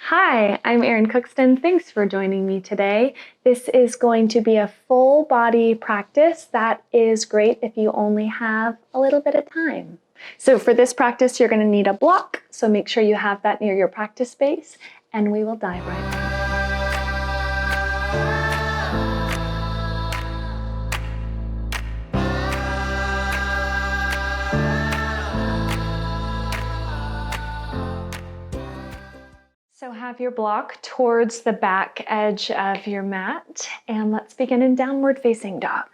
Hi, I'm Erin Cookston. Thanks for joining me today. This is going to be a full body practice that is great if you only have a little bit of time. So for this practice, you're going to need a block. So make sure you have that near your practice space and we will dive right in. So have your block towards the back edge of your mat, and let's begin in downward facing dog.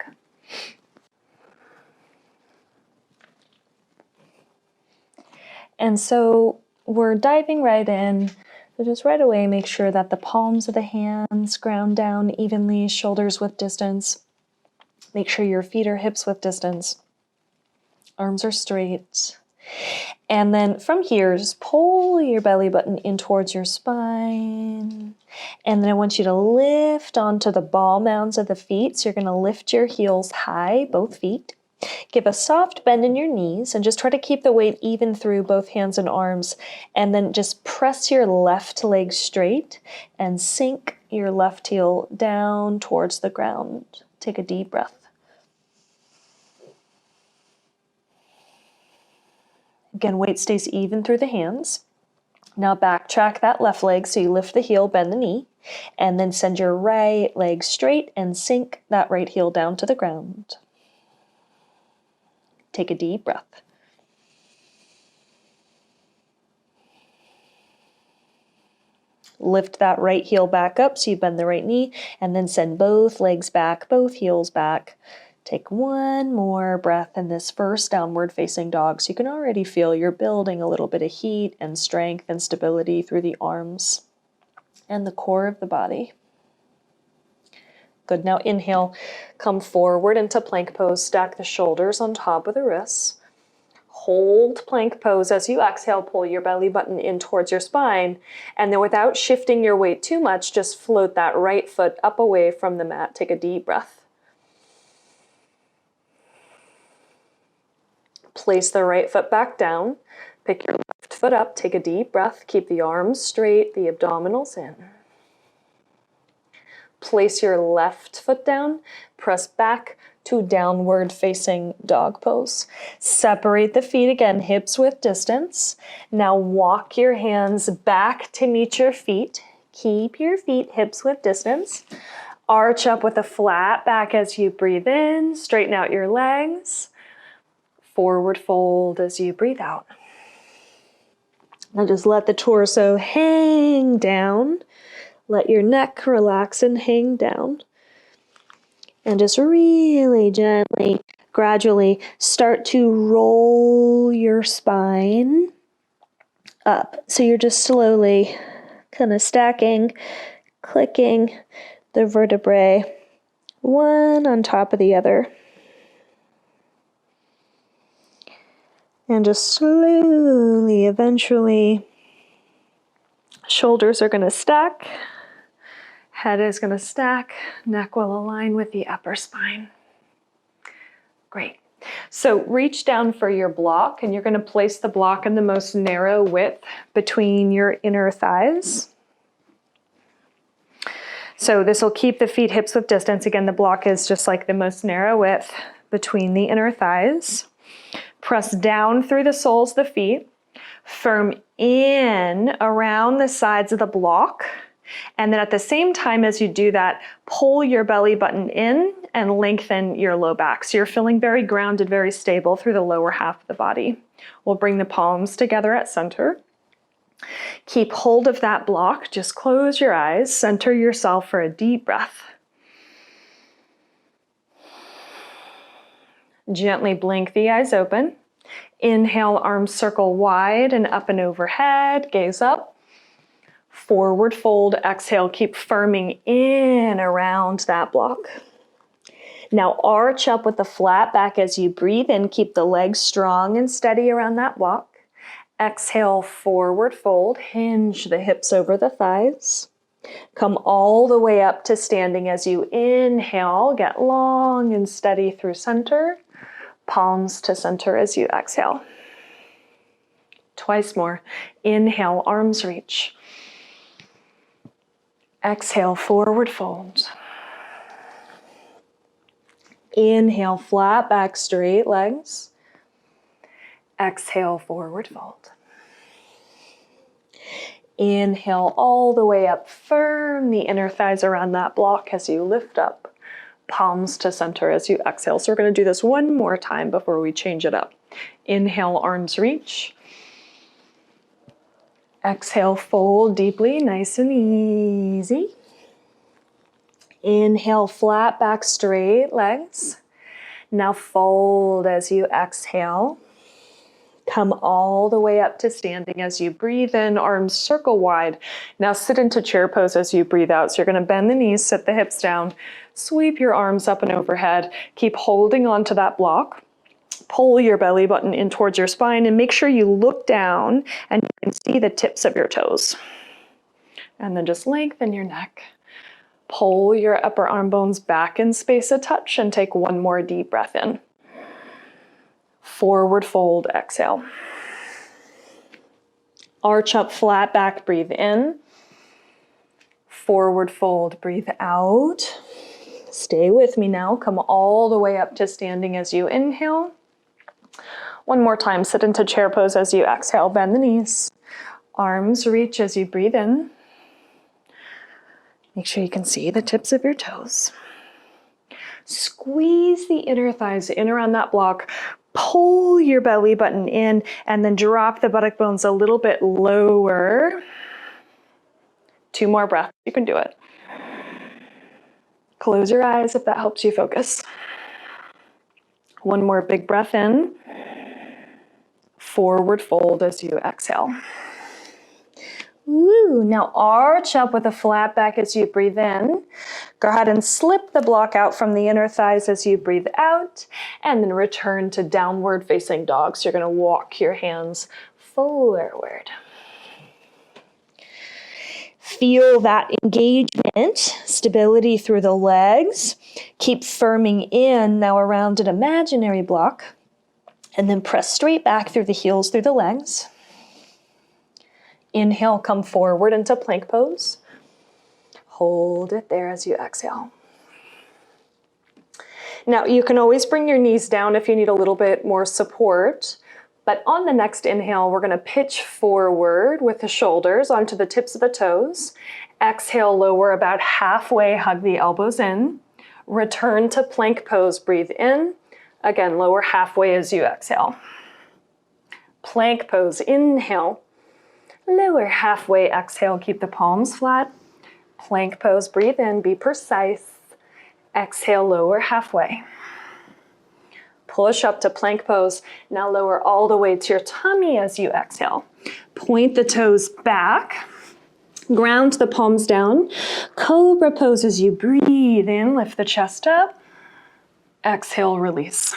And so we're diving right in. So just right away, make sure that the palms of the hands ground down evenly, shoulders width distance. Make sure your feet are hips width distance. Arms are straight. And then from here, just pull your belly button in towards your spine. And then I want you to lift onto the ball mounds of the feet. So you're going to lift your heels high, both feet. Give a soft bend in your knees and just try to keep the weight even through both hands and arms. And then just press your left leg straight and sink your left heel down towards the ground. Take a deep breath. Again, weight stays even through the hands. Now backtrack that left leg so you lift the heel, bend the knee, and then send your right leg straight and sink that right heel down to the ground. Take a deep breath. Lift that right heel back up so you bend the right knee, and then send both legs back, both heels back. Take one more breath in this first downward facing dog. So you can already feel you're building a little bit of heat and strength and stability through the arms and the core of the body. Good, now inhale, come forward into plank pose, stack the shoulders on top of the wrists. Hold plank pose as you exhale, pull your belly button in towards your spine, and then without shifting your weight too much, just float that right foot up away from the mat. Take a deep breath. Place the right foot back down, pick your left foot up, take a deep breath, keep the arms straight, the abdominals in. Place your left foot down, press back to downward facing dog pose. Separate the feet again, hips width distance. Now walk your hands back to meet your feet. Keep your feet hips width distance. Arch up with a flat back as you breathe in, straighten out your legs. Forward fold as you breathe out. Now just let the torso hang down. Let your neck relax and hang down. And just really gently, gradually start to roll your spine up. So you're just slowly kind of stacking, clicking the vertebrae one on top of the other. And just slowly, eventually, shoulders are going to stack, head is going to stack, neck will align with the upper spine. Great. So reach down for your block, and you're going to place the block in the most narrow width between your inner thighs. So this will keep the feet hips width distance. Again, the block is just like the most narrow width between the inner thighs. Press down through the soles of the feet, firm in around the sides of the block, and then at the same time as you do that, pull your belly button in and lengthen your low back. So you're feeling very grounded, very stable through the lower half of the body. We'll bring the palms together at center. Keep hold of that block, just close your eyes, center yourself for a deep breath. Gently blink the eyes open. Inhale, arms circle wide and up and overhead. Gaze up. Forward fold. Exhale, keep firming in around that block. Now arch up with the flat back as you breathe in. Keep the legs strong and steady around that block. Exhale, forward fold. Hinge the hips over the thighs. Come all the way up to standing as you inhale. Get long and steady through center. Palms to center as you exhale. Twice more. Inhale, arms reach. Exhale, forward fold. Inhale, flat back, straight legs. Exhale, forward fold. Inhale all the way up, firm the inner thighs around that block as you lift up. Palms to center as you exhale. So we're going to do this one more time before we change it up. Inhale, arms reach. Exhale, fold deeply, nice and easy. Inhale, flat back, straight legs. Now fold as you exhale. Come all the way up to standing as you breathe in, arms circle wide. Now sit into chair pose as you breathe out. So you're going to bend the knees, sit the hips down, sweep your arms up and overhead. Keep holding on to that block. Pull your belly button in towards your spine and make sure you look down and you can see the tips of your toes. And then just lengthen your neck. Pull your upper arm bones back in space a touch and take one more deep breath in. Forward fold, exhale. Arch up, flat back, breathe in. Forward fold, breathe out. Stay with me now. Come all the way up to standing as you inhale. One more time, sit into chair pose as you exhale. Bend the knees. Arms reach as you breathe in. Make sure you can see the tips of your toes. Squeeze the inner thighs in around that block. Pull your belly button in and then drop the buttock bones a little bit lower. 2 more breaths. You can do it. Close your eyes if that helps you focus. 1 more big breath in. Forward fold as you exhale. Woo. Now arch up with a flat back as you breathe in. Go ahead and slip the block out from the inner thighs as you breathe out, and then return to downward facing dog. So you're going to walk your hands forward. Feel that engagement, stability through the legs. Keep firming in now around an imaginary block, and then press straight back through the heels, through the legs. Inhale, come forward into plank pose. Hold it there as you exhale. Now, you can always bring your knees down if you need a little bit more support. But on the next inhale, we're going to pitch forward with the shoulders onto the tips of the toes. Exhale, lower about halfway, hug the elbows in. Return to plank pose, breathe in. Again, lower halfway as you exhale. Plank pose, inhale. Lower halfway, exhale, keep the palms flat. Plank pose, breathe in, be precise. Exhale, lower halfway. Push up to plank pose. Now lower all the way to your tummy as you exhale. Point the toes back. Ground the palms down. Cobra pose as you breathe in, lift the chest up. Exhale, release.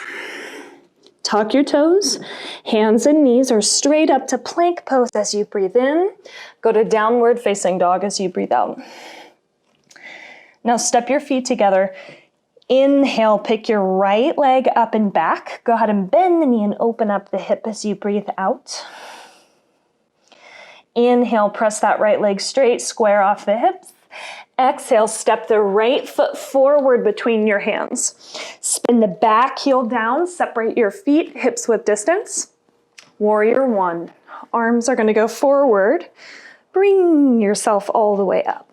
Tuck your toes, hands and knees are straight up to plank pose as you breathe in. Go to downward facing dog as you breathe out. Now step your feet together. Inhale, pick your right leg up and back. Go ahead and bend the knee and open up the hip as you breathe out. Inhale, press that right leg straight, square off the hips. Exhale, step the right foot forward between your hands. Spin the back heel down, separate your feet, hips width distance. Warrior 1. Arms are going to go forward. Bring yourself all the way up.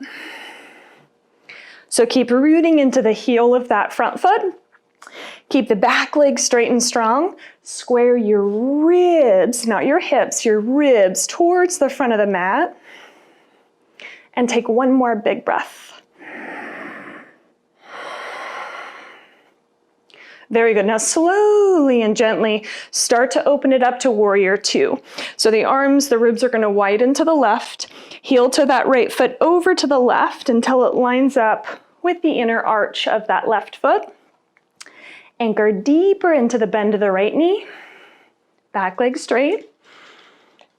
So keep rooting into the heel of that front foot. Keep the back leg straight and strong. Square your ribs, not your hips, your ribs towards the front of the mat. And take 1 more big breath. Very good. Now slowly and gently start to open it up to warrior 2. So the arms, the ribs are going to widen to the left. Heel to that right foot over to the left until it lines up with the inner arch of that left foot. Anchor deeper into the bend of the right knee. Back leg straight.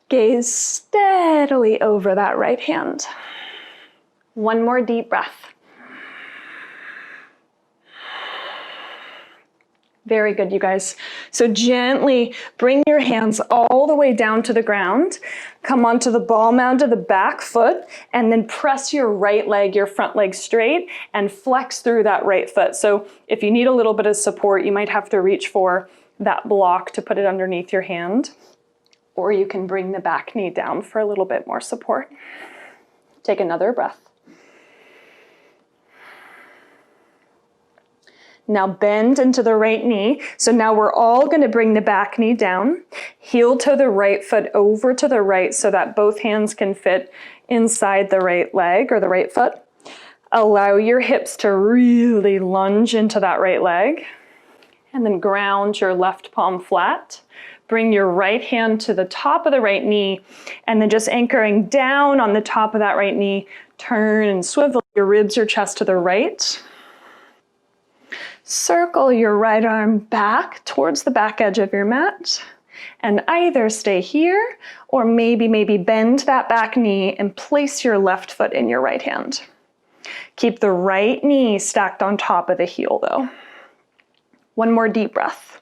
Gaze steadily over that right hand. 1 more deep breath. Very good, you guys. So gently bring your hands all the way down to the ground. Come onto the ball mound of the back foot, and then press your right leg, your front leg straight, and flex through that right foot. So if you need a little bit of support, you might have to reach for that block to put it underneath your hand, or you can bring the back knee down for a little bit more support. Take another breath. Now bend into the right knee. So now we're all going to bring the back knee down, heel toe the right foot over to the right so that both hands can fit inside the right leg or the right foot. Allow your hips to really lunge into that right leg, and then ground your left palm flat. Bring your right hand to the top of the right knee, and then just anchoring down on the top of that right knee, turn and swivel your ribs or chest to the right. Circle your right arm back towards the back edge of your mat, and either stay here or maybe bend that back knee and place your left foot in your right hand. Keep the right knee stacked on top of the heel though. One more deep breath.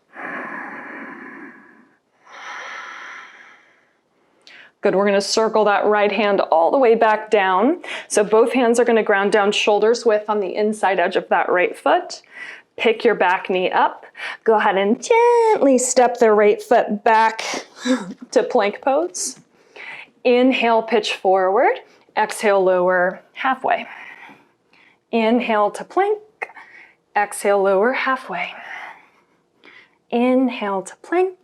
Good, we're gonna circle that right hand all the way back down. So both hands are gonna ground down shoulders width on the inside edge of that right foot. Pick your back knee up. Go ahead and gently step the right foot back to plank pose. Inhale, pitch forward. Exhale, lower halfway. Inhale to plank. Exhale, lower halfway. Inhale to plank.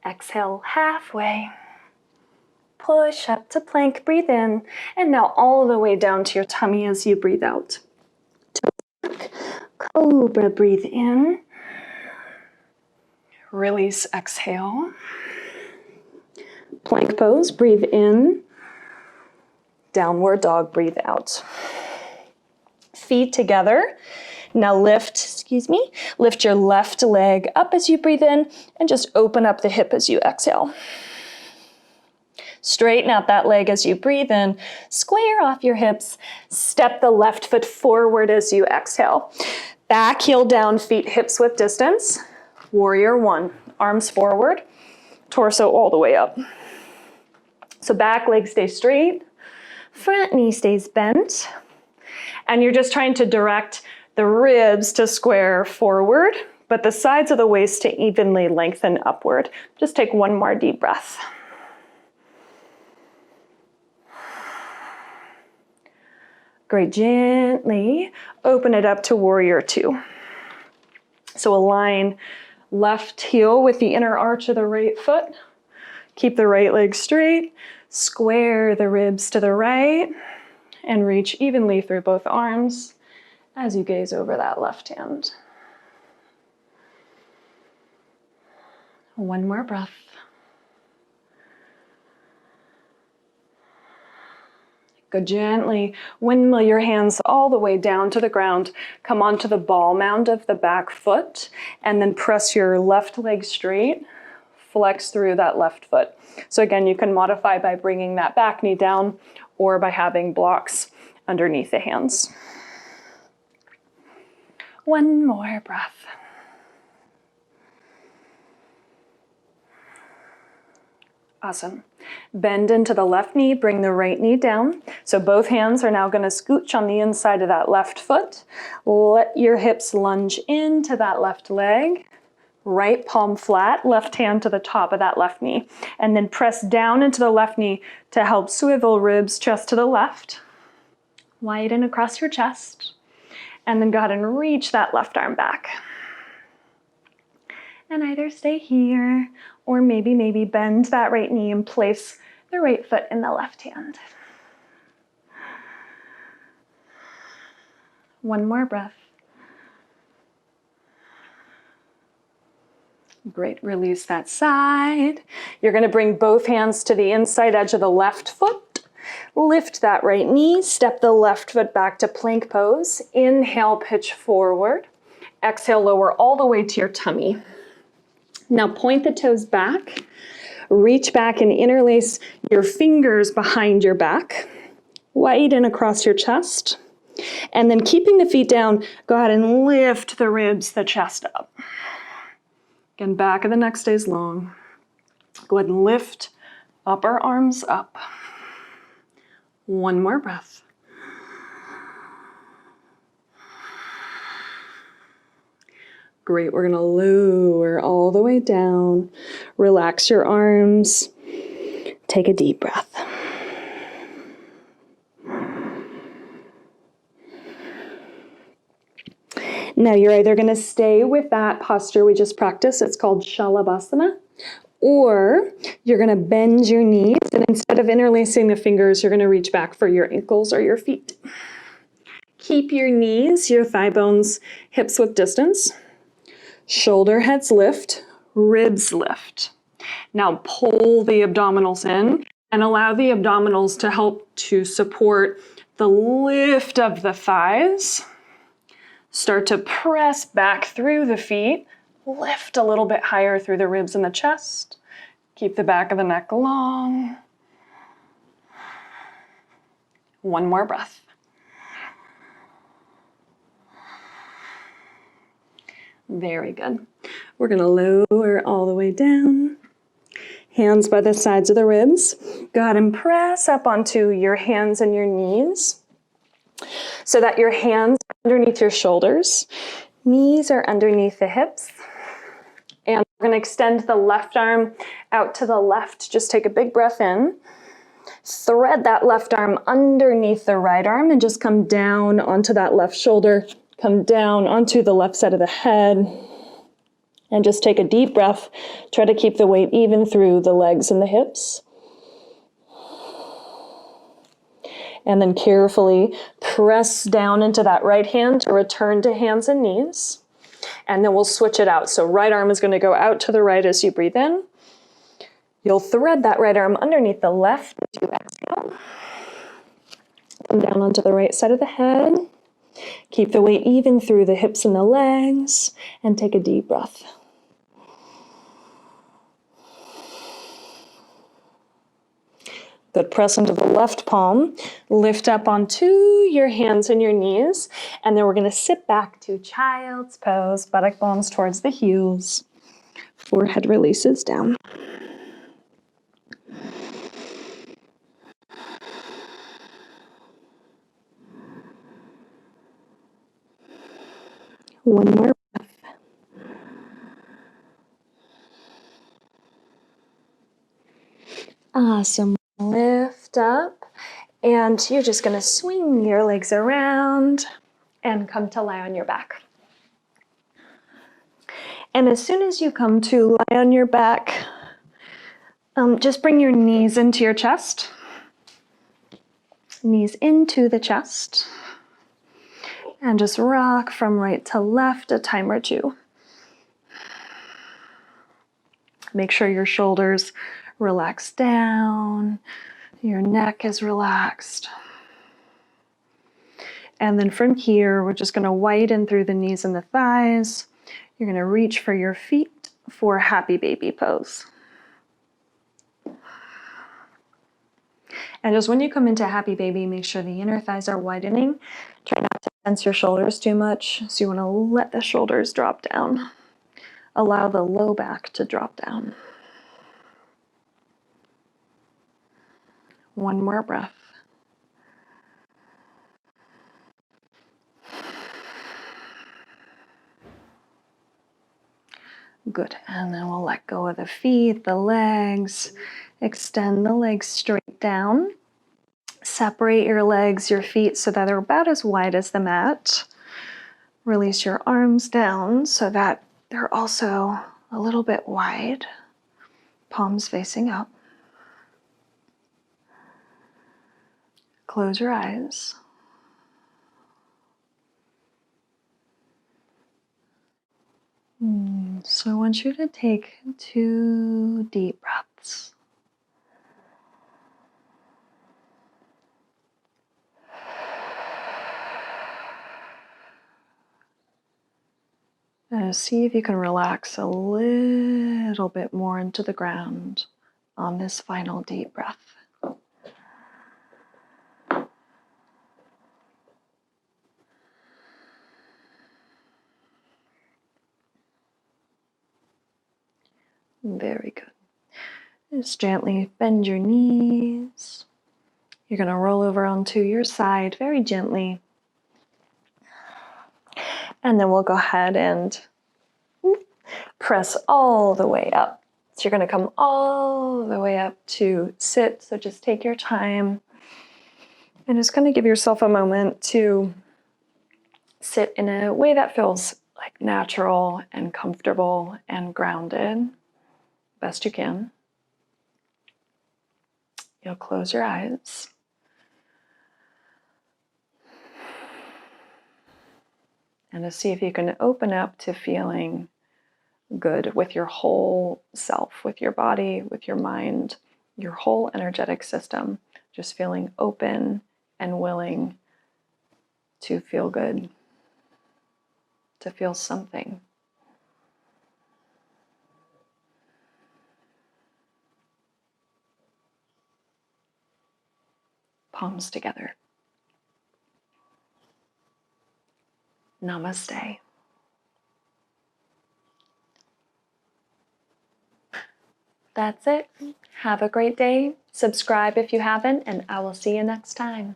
Exhale, halfway. Push up to plank, breathe in, and now all the way down to your tummy as you breathe out. Cobra, breathe in. Release, exhale. Plank pose, breathe in. Downward dog, breathe out. Feet together. Now lift your left leg up as you breathe in, and just open up the hip as you exhale. Straighten out that leg as you breathe in, square off your hips, step the left foot forward as you exhale. Back heel down, feet hips width distance. Warrior one, arms forward, torso all the way up. So back leg stays straight, front knee stays bent, and you're just trying to direct the ribs to square forward, but the sides of the waist to evenly lengthen upward. Just take one more deep breath. Great, gently open it up to warrior two. So align left heel with the inner arch of the right foot. Keep the right leg straight, square the ribs to the right, and reach evenly through both arms as you gaze over that left hand. One more breath. Go gently, windmill your hands all the way down to the ground. Come onto the ball mound of the back foot, and then press your left leg straight. Flex through that left foot. So again, you can modify by bringing that back knee down or by having blocks underneath the hands. One more breath. Awesome. Bend into the left knee, bring the right knee down. So both hands are now going to scooch on the inside of that left foot. Let your hips lunge into that left leg. Right palm flat, left hand to the top of that left knee. And then press down into the left knee to help swivel ribs, chest to the left. Widen across your chest. And then go ahead and reach that left arm back. And either stay here or maybe bend that right knee and place the right foot in the left hand. One more breath. Great, release that side. You're going to bring both hands to the inside edge of the left foot. Lift that right knee, step the left foot back to plank pose. Inhale, pitch forward. Exhale, lower all the way to your tummy. Now point the toes back, reach back and interlace your fingers behind your back, widen across your chest, and then keeping the feet down, go ahead and lift the ribs, the chest up. Again, back of the neck stays long. Go ahead and lift upper arms up. One more breath. Great, we're gonna lower all the way down. Relax your arms. Take a deep breath. Now you're either gonna stay with that posture we just practiced, it's called Shalabhasana, or you're gonna bend your knees, and instead of interlacing the fingers, you're gonna reach back for your ankles or your feet. Keep your knees, your thigh bones, hips width distance. Shoulder heads lift, ribs lift. Now pull the abdominals in and allow the abdominals to help to support the lift of the thighs. Start to press back through the feet. Lift a little bit higher through the ribs and the chest. Keep the back of the neck long. One more breath. Very good. We're going to lower all the way down. Hands by the sides of the ribs. Go ahead and press up onto your hands and your knees so that your hands are underneath your shoulders. Knees are underneath the hips. And we're going to extend the left arm out to the left. Just take a big breath in. Thread that left arm underneath the right arm and just come down onto that left shoulder. Come down onto the left side of the head. And just take a deep breath. Try to keep the weight even through the legs and the hips. And then carefully press down into that right hand to return to hands and knees. And then we'll switch it out. So right arm is going to go out to the right as you breathe in. You'll thread that right arm underneath the left as you exhale. Come down onto the right side of the head. Keep the weight even through the hips and the legs. And take a deep breath. Good, press into the left palm, lift up onto your hands and your knees, and then we're gonna sit back to child's pose, buttock bones towards the heels, forehead releases down. One more breath. Awesome. Lift up, and you're just gonna swing your legs around and come to lie on your back. And as soon as you come to lie on your back, just bring your knees into your chest. Knees into the chest. And just rock from right to left a time or two. Make sure your shoulders relax down, your neck is relaxed. And then from here, we're just gonna widen through the knees and the thighs. You're gonna reach for your feet for happy baby pose. And just when you come into happy baby, make sure the inner thighs are widening. Try not to tense your shoulders too much. So you wanna let the shoulders drop down. Allow the low back to drop down. One more breath. Good, and then we'll let go of the feet, the legs. Extend the legs straight down. Separate your legs, your feet, so that they're about as wide as the mat. Release your arms down so that they're also a little bit wide. Palms facing up. Close your eyes. So I want you to take 2 deep breaths. And see if you can relax a little bit more into the ground on this final deep breath. Very good. Just gently bend your knees. You're going to roll over onto your side very gently. And then we'll go ahead and press all the way up. So you're going to come all the way up to sit. So just take your time and just going to give yourself a moment to sit in a way that feels like natural and comfortable and grounded, best you can. You'll close your eyes. And to see if you can open up to feeling good with your whole self, with your body, with your mind, your whole energetic system. Just feeling open and willing to feel good, to feel something. Palms together. Namaste. That's it. Have a great day. Subscribe if you haven't, and I will see you next time.